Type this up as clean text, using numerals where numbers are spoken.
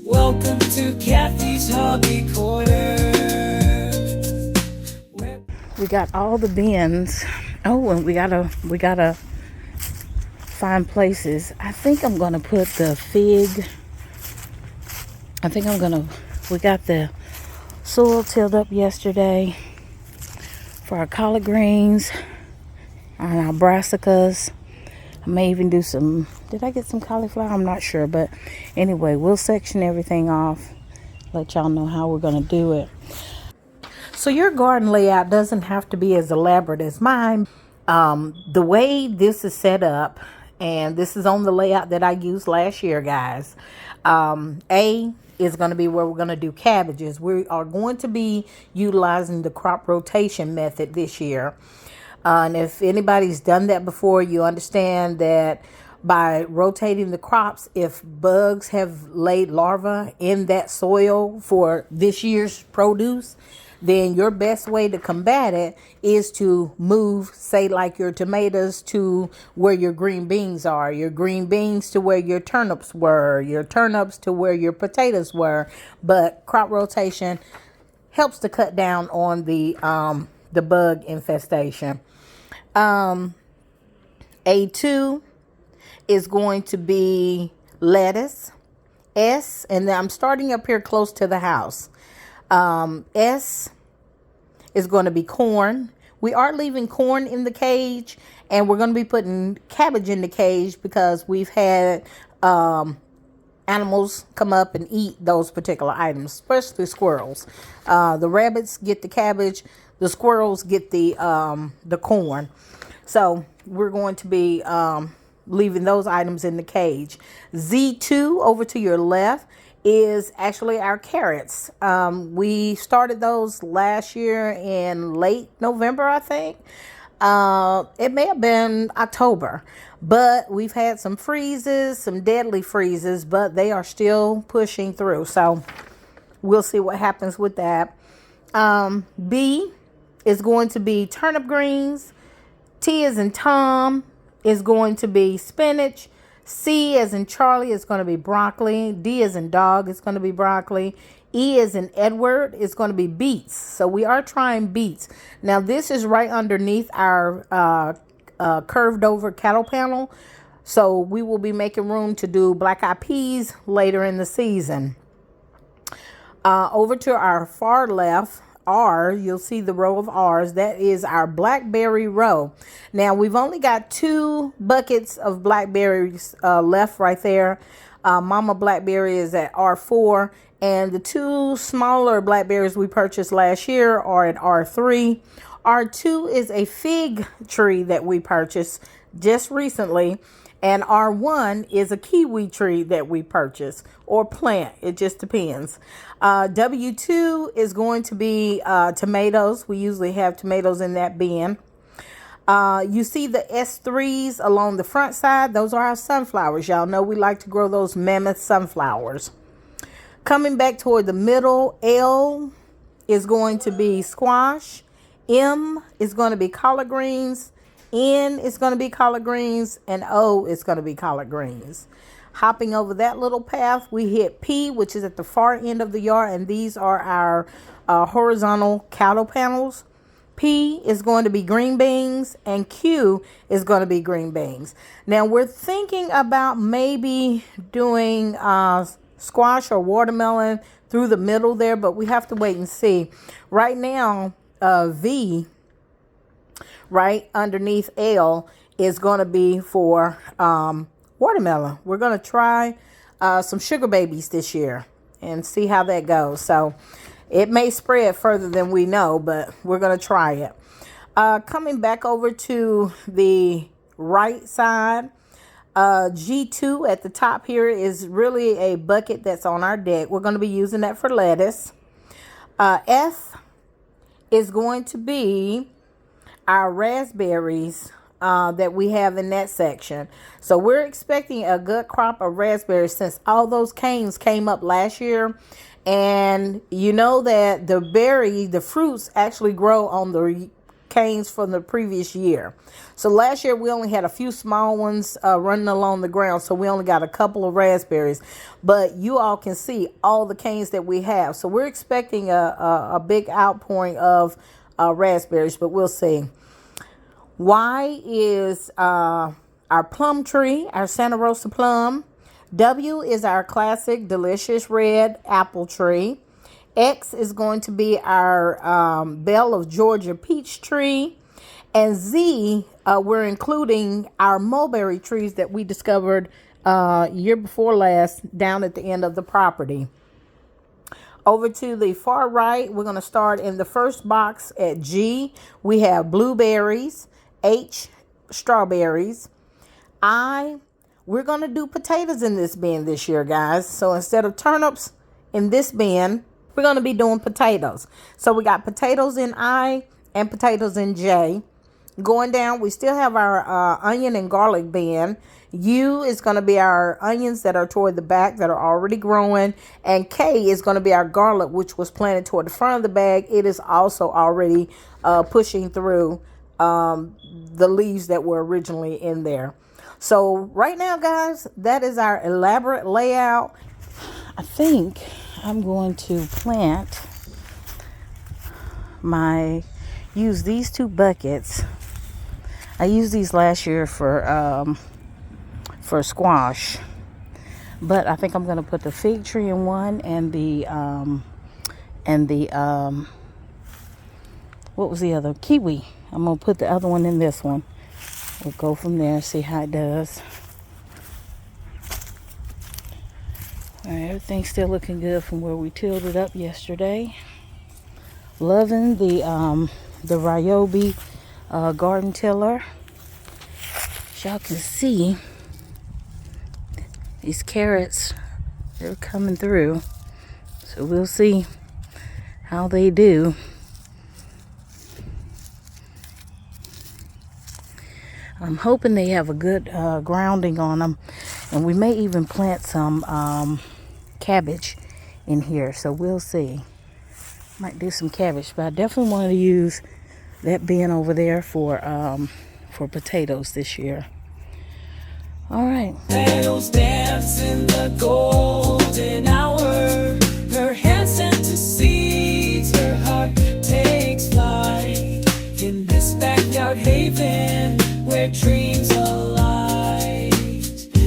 Welcome to Kathy's Hobby Corner. We got all the bins. Oh, and we gotta find places. I think I'm gonna put the fig. We got the soil tilled up yesterday for our collard greens and our brassicas. I may even do some, did I get some cauliflower? I'm not sure, but anyway, we'll section everything off, let y'all know how we're gonna do it. So your garden layout doesn't have to be as elaborate as mine. The way this is set up, and this is on the layout that I used last year, guys. A is going to be where we're going to do cabbages. We are going to be utilizing the crop rotation method this year. And if anybody's done that before, you understand that by rotating the crops, if bugs have laid larvae in that soil for this year's produce, then your best way to combat it is to move, say, like your tomatoes to where your green beans are, your green beans to where your turnips were, your turnips to where your potatoes were. But crop rotation helps to cut down on the bug infestation. A2 is going to be lettuce. S, and then I'm starting up here close to the house. S is going to be corn. We are leaving corn in the cage, and we're going to be putting cabbage in the cage because we've had animals come up and eat those particular items, especially squirrels. The rabbits get the cabbage, the squirrels get the corn. So we're going to be leaving those items in the cage. Z2 over to your left is actually our carrots. We started those last year in late November, I think. It may have been October, but we've had some freezes, some deadly freezes, but they are still pushing through. So we'll see what happens with that. B is going to be turnip greens. T as in Tom is going to be spinach. C as in Charlie is going to be broccoli. D as in dog is going to be broccoli. E as in Edward is going to be beets. So we are trying beets. Now this is right underneath our curved over cattle panel. So we will be making room to do black eyed peas later in the season. Over to our far left, R, you'll see the row of R's. That is our blackberry row. Now we've only got 2 buckets of blackberries left right there. Mama blackberry is at R4, and the 2 smaller blackberries we purchased last year are at R3. R2 is a fig tree that we purchased just recently, and R1 is a kiwi tree that we purchased or plant. It just depends. W2 is going to be tomatoes. We usually have tomatoes in that bin. You see the S3s along the front side. Those are our sunflowers. Y'all know we like to grow those mammoth sunflowers. Coming back toward the middle, L is going to be squash. M is going to be collard greens. N is going to be collard greens, and O is going to be collard greens. Hopping over that little path, we hit P, which is at the far end of the yard, and these are our horizontal cattle panels. P is going to be green beans, and Q is going to be green beans. Now we're thinking about maybe doing squash or watermelon through the middle there, but we have to wait and see. Right now, V, right underneath L, is going to be for watermelon. We're going to try some sugar babies this year and see how that goes. So it may spread further than we know, but we're going to try it. Coming back over to the right side, G2 at the top here is really a bucket that's on our deck. We're going to be using that for lettuce. F is going to be our raspberries that we have in that section. So we're expecting a good crop of raspberries since all those canes came up last year. And you know that the fruits actually grow on the canes from the previous year. So last year we only had a few small ones running along the ground, so we only got a couple of raspberries. But you all can see all the canes that we have. So we're expecting a big outpouring of raspberries, but we'll see. Y is our plum tree, our Santa Rosa plum. W is our classic delicious red apple tree. X is going to be our Belle of Georgia peach tree. And Z, we're including our mulberry trees that we discovered year before last down at the end of the property. Over to the far right, we're going to start in the first box at G. We have blueberries. H, strawberries. I, we're going to do potatoes in this bin this year, guys. So instead of turnips in this bin, we're going to be doing potatoes. So we got potatoes in I and potatoes in J. Going down, we still have our onion and garlic bin. U is going to be our onions that are toward the back that are already growing. And K is going to be our garlic, which was planted toward the front of the bag. It is also already pushing through the leaves that were originally in there. So right now, guys, that is our elaborate layout. I think I'm going to plant use these 2 buckets. I used these last year for squash, but I think I'm going to put the fig tree in one and the what was the other? Kiwi. I'm going to put the other one in this one. We'll go from there, see how it does. All right, everything's still looking good from where we tilled it up yesterday. Loving the Ryobi garden tiller. As y'all can see, these carrots, they're coming through. So we'll see how they do. I'm hoping they have a good grounding on them. And we may even plant some cabbage in here. So we'll see. Might do some cabbage. But I definitely wanted to use that bin over there for potatoes this year. All right. Potatoes dance in the golden hour.